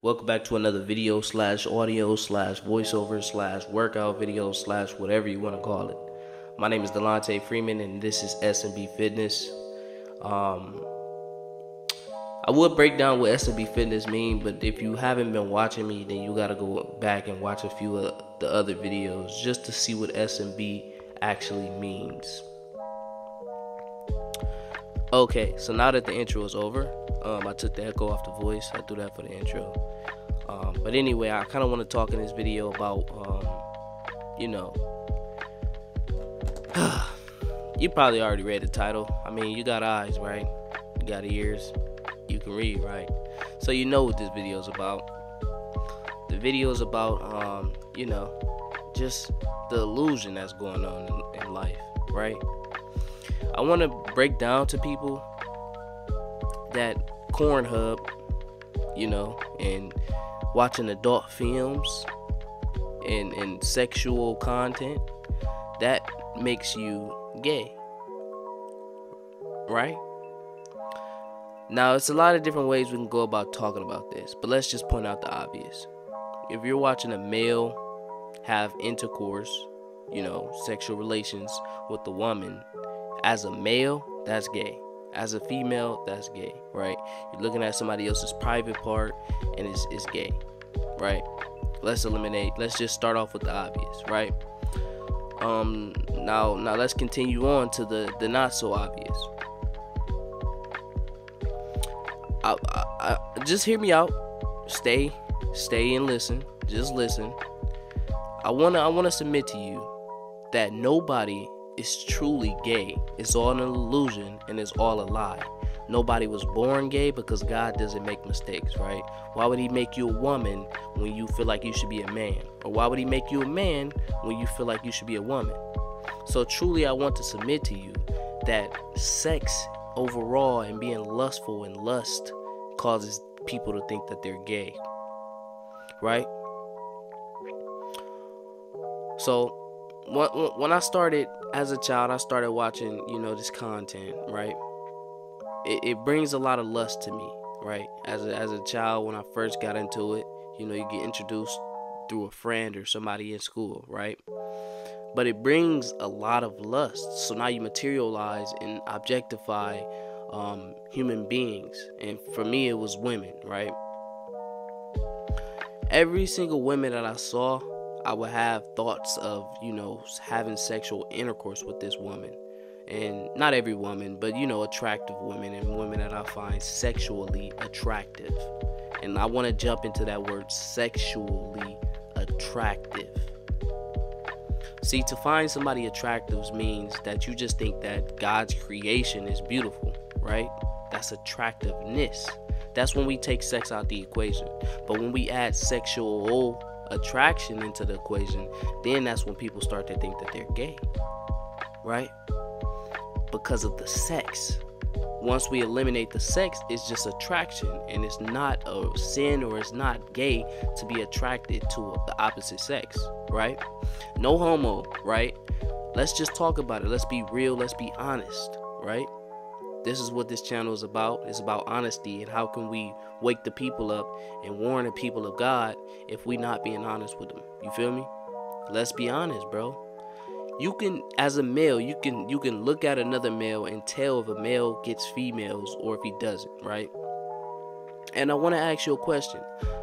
Welcome back to another video slash audio slash voiceover slash workout video slash whatever you want to call it. My name is Delonte Freeman and this is S.M.B Fitness. I would break down what S.M.B Fitness mean, but if you haven't been watching me, then you got to go back and watch a few of the other videos just to see what S.M.B actually means. Okay, so now that the intro is over, I took the echo off the voice. I do that for the intro. But anyway, I kind of want to talk in this video about, you probably already read the title. I mean, you got eyes, right? You got ears. You can read, right? So you know what this video is about. The video is about, just the illusion that's going on in life, right? I want to break down to people that Pornhub, and watching adult films and sexual content, that makes you gay, right? Now, it's a lot of different ways we can go about talking about this, but let's just point out the obvious. If you're watching a male have intercourse, sexual relations with a woman, as a male, that's gay. As a female, that's gay, right? You're looking at somebody else's private part, and it's gay, right? Let's just start off with the obvious, right? Now let's continue on to the not so obvious. I just hear me out. Stay and listen. Just listen. I wanna submit to you that nobody is truly gay. It's all an illusion and it's all a lie. Nobody was born gay because God doesn't make mistakes, right? Why would he make you a woman when you feel like you should be a man? Or why would he make you a man when you feel like you should be a woman? So truly, I want to submit to you that sex overall and being lustful and lust causes people to think that they're gay, right? So when I started as a child, I started watching, this content, right? It brings a lot of lust to me, right? As a child, when I first got into it, you get introduced through a friend or somebody in school, right? But it brings a lot of lust. So now you materialize and objectify human beings. And for me, it was women, right? Every single woman that I saw, I would have thoughts of, having sexual intercourse with this woman. And not every woman, but, attractive women and women that I find sexually attractive. And I want to jump into that word, sexually attractive. See, to find somebody attractive means that you just think that God's creation is beautiful, right? That's attractiveness. That's when we take sex out the equation. But when we add sexual attraction into the equation, then that's when people start to think that they're gay, right? Because of the sex. Once we eliminate the sex, it's just attraction, and it's not a sin or it's not gay to be attracted to the opposite sex, right? No homo, right? Let's just talk about it. Let's be real. Let's be honest, right? This is what this channel is about. It's about honesty, and how can we wake the people up and warn the people of God if we not being honest with them. You feel me? Let's be honest, bro. You can, as a male, you can look at another male and tell if a male gets females or if he doesn't, right? And I want to ask you a question.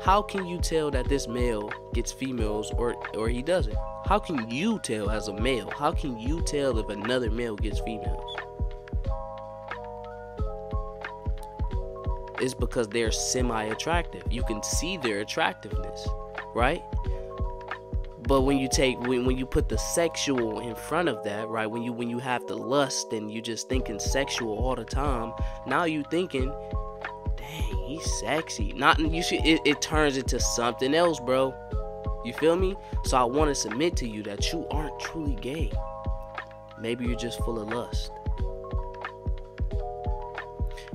How can you tell that this male gets females or he doesn't? How can you tell as a male? How can you tell if another male gets females? It's because they're semi-attractive. You can see their attractiveness, right? But when you put the sexual in front of that, right? When you have the lust and you just thinking sexual all the time, now you thinking, dang, he's sexy. It turns into something else, bro. You feel me? So I want to submit to you that you aren't truly gay. Maybe you're just full of lust.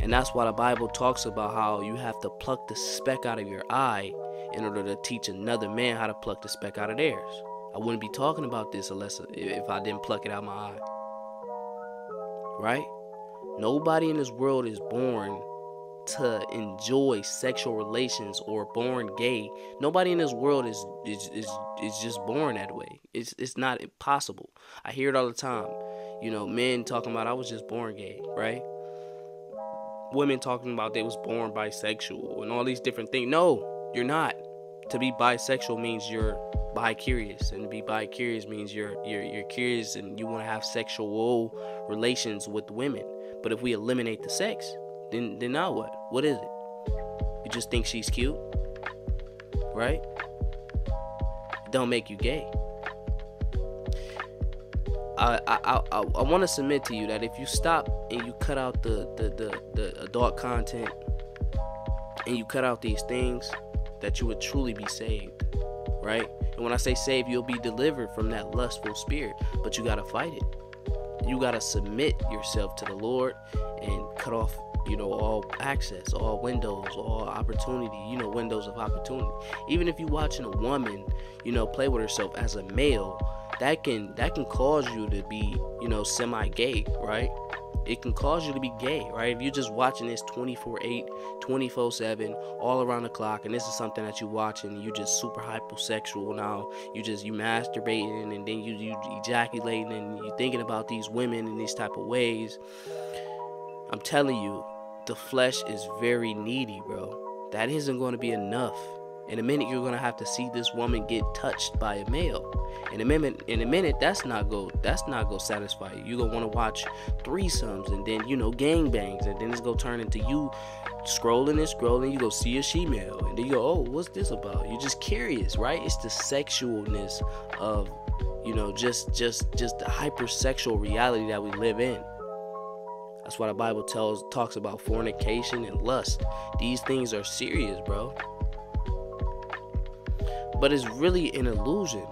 And that's why the Bible talks about how you have to pluck the speck out of your eye in order to teach another man how to pluck the speck out of theirs. I wouldn't be talking about this if I didn't pluck it out of my eye. Right? Nobody in this world is born to enjoy sexual relations or born gay. Nobody in this world is just born that way. It's not impossible. I hear it all the time. You know, men talking about I was just born gay, right? Women talking about they was born bisexual and all these different things. No, you're not. To be bisexual means you're bi-curious, and to be bi-curious means you're curious and you want to have sexual relations with women. But if we eliminate the sex, then now what? What is it? You just think she's cute, right? It don't make you gay. I want to submit to you that if you stop and you cut out the adult content and you cut out these things, that you would truly be saved, right? And when I say saved, you'll be delivered from that lustful spirit, but you got to fight it. You got to submit yourself to the Lord and cut off, all access, all windows, all opportunity, windows of opportunity. Even if you're watching a woman, play with herself as a male, that can cause you to be, semi-gay, right? It can cause you to be gay, right? If you're just watching this 24/8, 24/7, all around the clock, and this is something that you're watching, and you just super hypersexual now, you masturbating, and then you ejaculating, and you thinking about these women in these type of ways. I'm telling you, the flesh is very needy, bro. That isn't going to be enough. In a minute, you're gonna have to see this woman get touched by a male. In a minute, that's not go satisfy you. You're gonna want to watch threesomes and then gangbangs, and then it's gonna turn into you scrolling. You go see a she-male, and then you go, oh, what's this about? You're just curious, right? It's the sexualness of just the hypersexual reality that we live in. That's why the Bible talks about fornication and lust. These things are serious, bro. But it's really an illusion.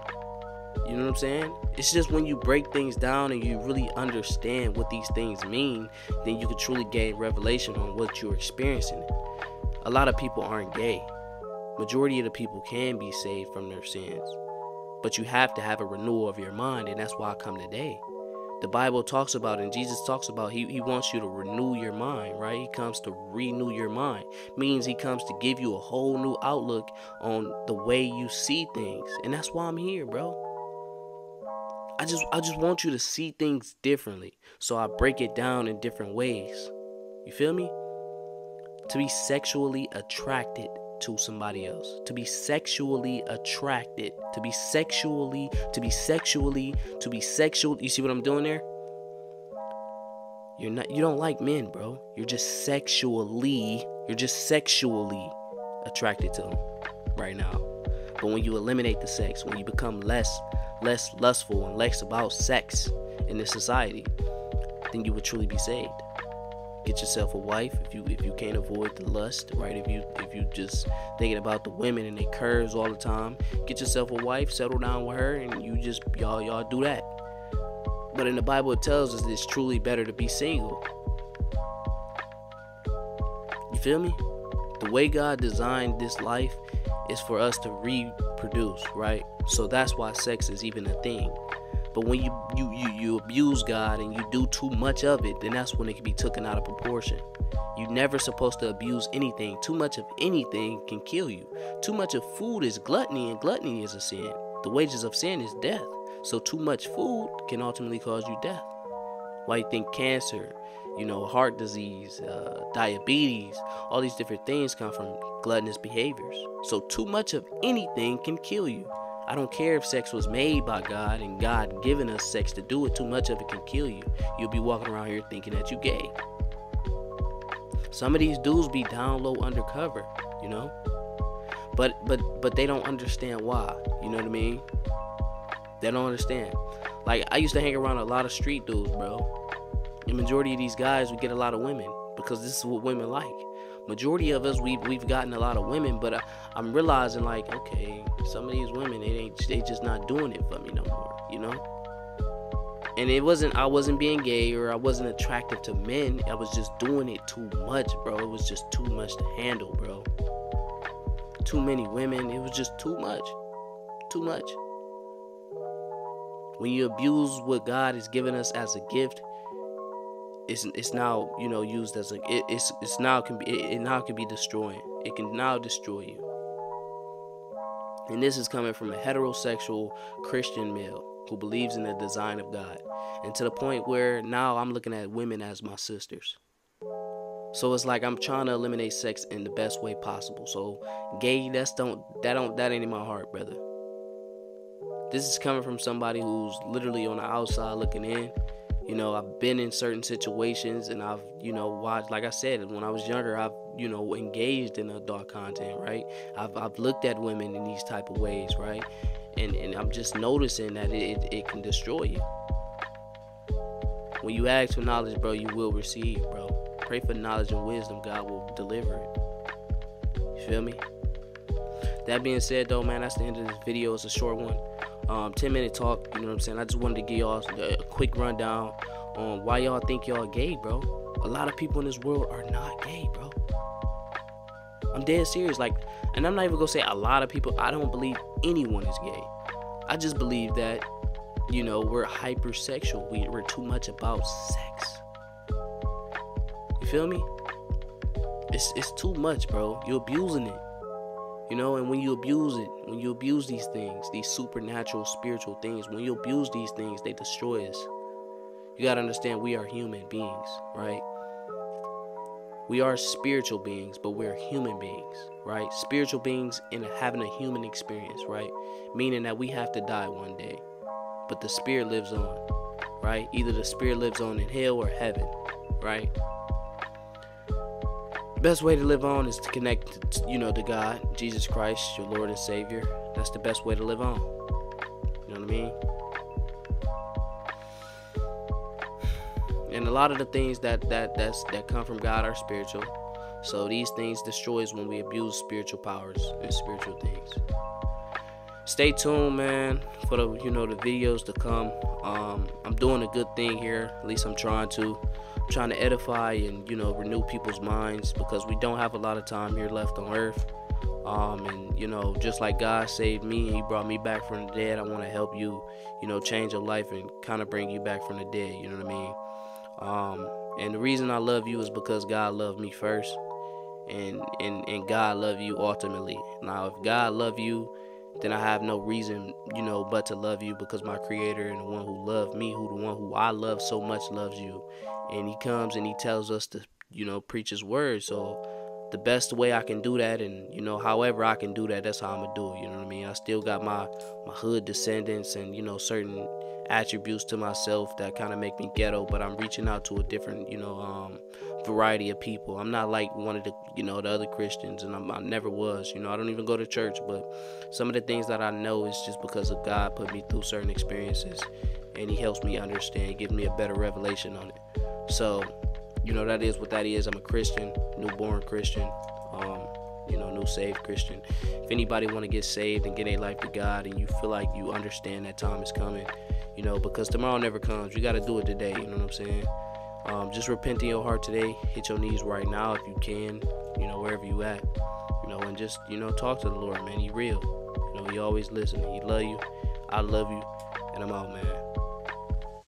You know what I'm saying? It's just when you break things down and you really understand what these things mean, then you can truly gain revelation on what you're experiencing. A lot of people aren't gay. Majority of the people can be saved from their sins. But you have to have a renewal of your mind, and that's why I come today. The Bible talks about, and Jesus talks about, he wants you to renew your mind, right? He comes to renew your mind. Means he comes to give you a whole new outlook on the way you see things. And that's why I'm here, bro. I just want you to see things differently. So I break it down in different ways. You feel me? To be sexually attracted to somebody else, to be sexually attracted, to be sexual. You see what I'm doing there? You don't like men, bro. You're just sexually attracted to them right now. But when you eliminate the sex, when you become less lustful and less about sex in this society, then you would truly be saved. Get yourself a wife if you can't avoid the lust, right? If you just thinking about the women and their curves all the time, get yourself a wife, settle down with her, and you just y'all do that. But in the Bible it tells us it's truly better to be single. You feel me? The way God designed this life is for us to reproduce, right? So that's why sex is even a thing. But when you abuse God and you do too much of it, then that's when it can be taken out of proportion. You're never supposed to abuse anything. Too much of anything can kill you. Too much of food is gluttony, and gluttony is a sin. The wages of sin is death. So too much food can ultimately cause you death. Why you think cancer, heart disease, diabetes, all these different things come from gluttonous behaviors. So too much of anything can kill you. I don't care if sex was made by God and God giving us sex to do it. Too much of it can kill you. You'll be walking around here thinking that you gay. Some of these dudes be down low undercover, but they don't understand why. You know what I mean? They don't understand. Like, I used to hang around a lot of street dudes, bro. The majority of these guys, we get a lot of women because this is what women like. Majority of us, we've gotten a lot of women, but I'm realizing, like, okay, some of these women, they just not doing it for me no more, And I wasn't being gay or I wasn't attractive to men. I was just doing it too much, bro. It was just too much to handle, bro. Too many women. It was just too much. Too much. When you abuse what God has given us as a gift, it's now, you know, used as a it's now can be it now can be destroying. It can now destroy you. And this is coming from a heterosexual Christian male who believes in the design of God, and to the point where now I'm looking at women as my sisters. So it's like I'm trying to eliminate sex in the best way possible. So gay, that ain't in my heart, brother. This is coming from somebody who's literally on the outside looking in. You know, I've been in certain situations, and I've, you know, watched, like I said, when I was younger, I've, you know, engaged in adult content, right? I've looked at women in these type of ways, right? And I'm just noticing that it can destroy you. When you ask for knowledge, bro, you will receive, bro. Pray for knowledge and wisdom, God will deliver it. You feel me? That being said, though, man, that's the end of this video. It's a short one. 10-minute talk, you know what I'm saying? I just wanted to give y'all a quick rundown on why y'all think y'all gay, bro. A lot of people in this world are not gay, bro. I'm dead serious. Like, and I'm not even gonna say a lot of people. I don't believe anyone is gay. I just believe that, you know, we're hypersexual. We're too much about sex. You feel me? It's too much, bro. You're abusing it. You know, and when you abuse it, when you abuse these things, these supernatural, spiritual things, when you abuse these things, they destroy us. You gotta understand, we are human beings, right? We are spiritual beings, but we're human beings, right? Spiritual beings in having a human experience, right? Meaning that we have to die one day, but the spirit lives on, right? Either the spirit lives on in hell or heaven, right? The best way to live on is to connect, you know, to God, Jesus Christ, your Lord and Savior. That's the best way to live on. You know what I mean? And a lot of the things that come from God are spiritual. So these things destroys when we abuse spiritual powers and spiritual things. Stay tuned, man, for the, you know, the videos to come. I'm doing a good thing here. At least I'm trying to edify and, you know, renew people's minds, because we don't have a lot of time here left on earth. And, you know, just like God saved me, he brought me back from the dead, I want to help you, you know, change your life and kind of bring you back from the dead. You know what I mean? And the reason I love you is because God loved me first, and God loved you ultimately. Now, if God loved you, then I have no reason, you know, but to love you, because my creator and the one who loved me, the one who I love so much, loves you. And he comes and he tells us to, you know, preach his word. So the best way I can do that, and, you know, however I can do that, that's how I'm gonna do it. You know what I mean? I still got my hood descendants and, you know, certain attributes to myself that kind of make me ghetto, but I'm reaching out to a different, you know, variety of people. I'm not like one of the, you know, the other Christians, and I never was. You know, I don't even go to church, but some of the things that I know is just because of God put me through certain experiences, and he helps me understand, gives me a better revelation on it. So, you know, that is what that is. I'm a Christian, newborn Christian, you know, new saved Christian. If anybody want to get saved and get their life to God, and you feel like you understand that time is coming, you know, because tomorrow never comes. You got to do it today. You know what I'm saying? Just repent in your heart today. Hit your knees right now if you can, you know, wherever you at, you know, and just, you know, talk to the Lord, man. He real. You know, he always listening. He love you. I love you. And I'm out, man.